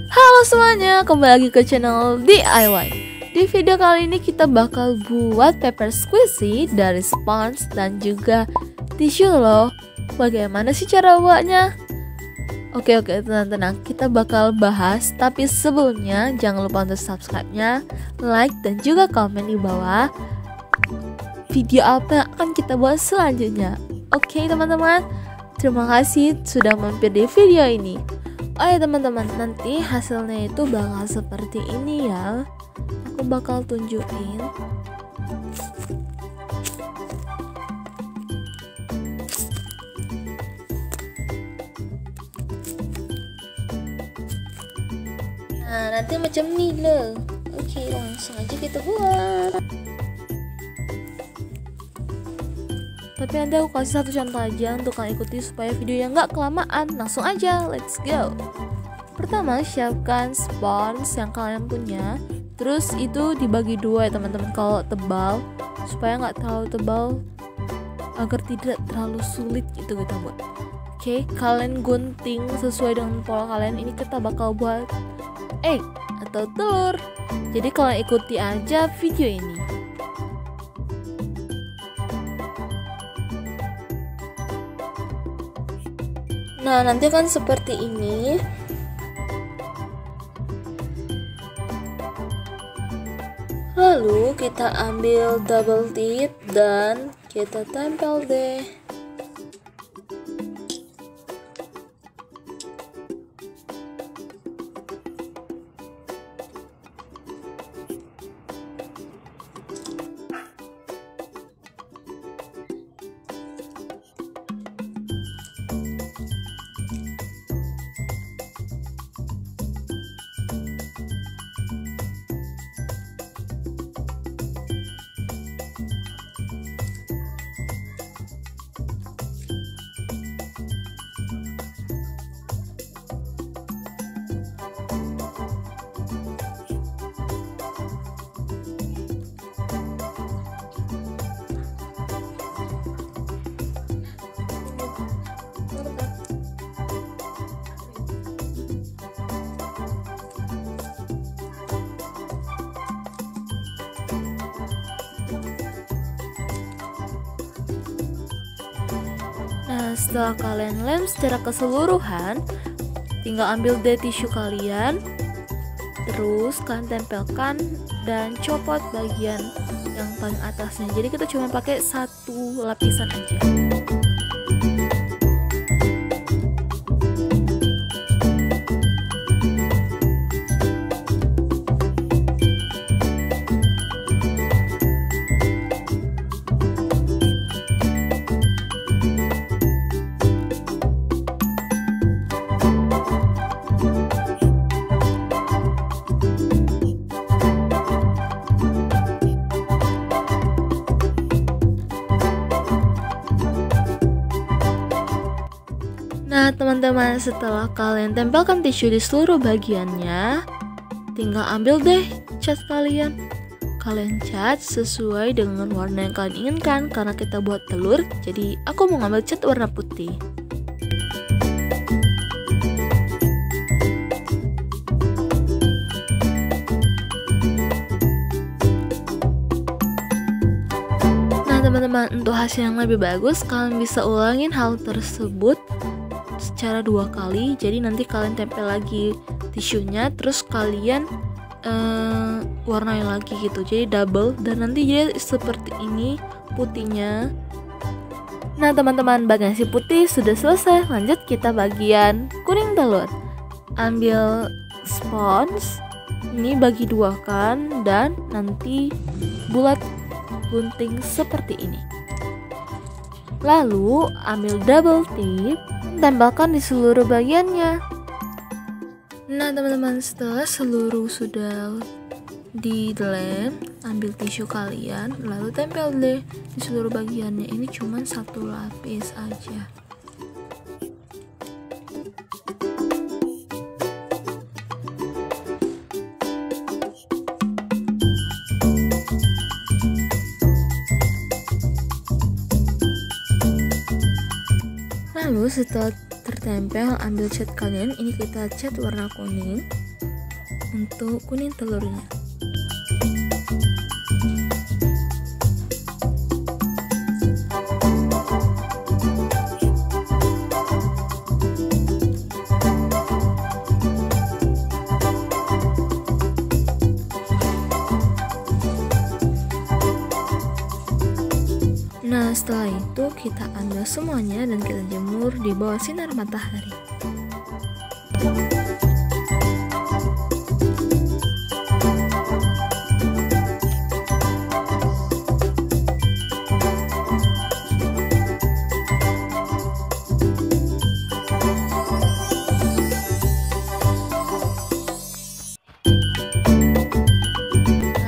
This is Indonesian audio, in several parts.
Halo semuanya, kembali lagi ke channel Diaiway. Di video kali ini kita bakal buat paper squishy dari spons dan juga tisu loh. Bagaimana sih cara buatnya? Oke, tenang-tenang, kita bakal bahas. Tapi sebelumnya jangan lupa untuk subscribe-nya, like dan juga komen di bawah video apa yang akan kita buat selanjutnya. Oke teman-teman, terima kasih sudah mampir di video ini. Oh ya teman-teman, nanti hasilnya itu bakal seperti ini ya. Aku bakal tunjukin. Nah, nanti macam ini loh. Oke, langsung aja kita buat. Tapi nanti aku kasih satu contoh aja untuk kalian ikuti supaya videonya nggak kelamaan. Langsung aja, let's go. Pertama, siapkan spons yang kalian punya. Terus itu dibagi dua ya teman-teman, kalau tebal supaya nggak terlalu tebal, agar tidak terlalu sulit gitu kita buat. Oke, kalian gunting sesuai dengan pola kalian. Ini kita bakal buat egg atau telur. Jadi kalian ikuti aja video ini. Nah, nanti kan seperti ini. Lalu kita ambil double tip dan kita tempel deh. Nah, setelah kalian lem secara keseluruhan, tinggal ambil deh tisu kalian, terus kalian tempelkan dan copot bagian yang paling atasnya. Jadi kita cuma pakai satu lapisan aja. Nah teman-teman, setelah kalian tempelkan tisu di seluruh bagiannya, tinggal ambil deh cat kalian. Kalian cat sesuai dengan warna yang kalian inginkan. Karena kita buat telur, jadi aku mau ngambil cat warna putih. Nah teman-teman, untuk hasil yang lebih bagus, kalian bisa ulangin hal tersebut secara 2 kali. Jadi nanti kalian tempel lagi tisunya, terus kalian warnain lagi gitu, jadi double, dan nanti jadi seperti ini putihnya. Nah teman-teman, bagian si putih sudah selesai. Lanjut kita bagian kuning telur. Ambil spons, ini bagi 2 kan, dan nanti bulat gunting seperti ini. Lalu ambil double tip, tempelkan di seluruh bagiannya. Nah teman-teman, setelah seluruh sudah dilem, ambil tisu kalian, lalu tempel deh di seluruh bagiannya. Ini cuma satu lapis aja. Lalu setelah tertempel, ambil cat kalian, ini kita cat warna kuning, untuk kuning telurnya. Nah, setelah itu kita ambil semuanya dan kita jemur di bawah sinar matahari.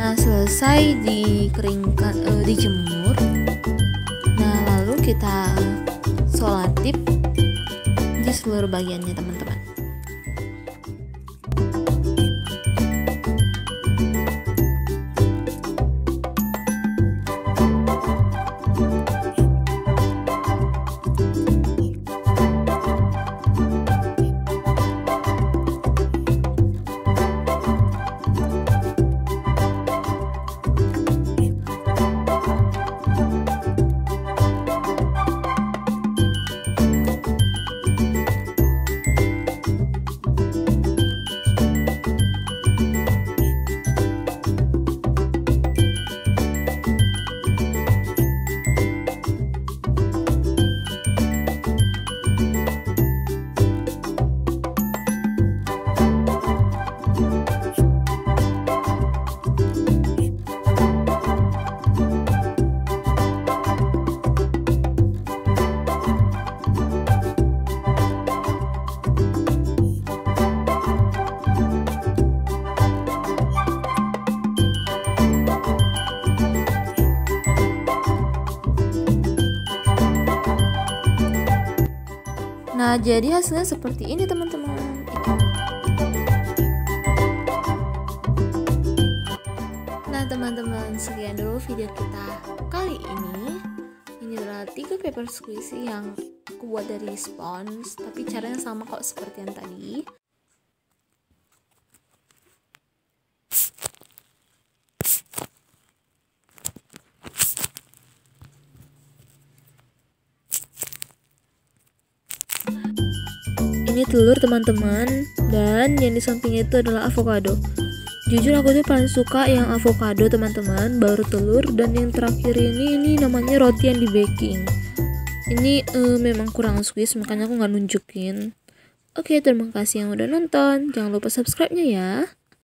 Nah, selesai dikeringkan, dijemur. Nah, lalu kita solatip di seluruh bagiannya, teman-teman. Nah, jadi hasilnya seperti ini, teman-teman. Nah, teman-teman, sekian dulu video kita kali ini. Ini adalah 3 paper squishy yang aku buat dari spons, tapi caranya sama kok seperti yang tadi. Ini telur, teman-teman, dan yang di samping itu adalah avocado. Jujur aku tuh paling suka yang avocado, teman-teman, baru telur, dan yang terakhir ini namanya roti yang di baking. Ini memang kurang squeeze, makanya aku nggak nunjukin. Oke, terima kasih yang udah nonton. Jangan lupa subscribe-nya ya.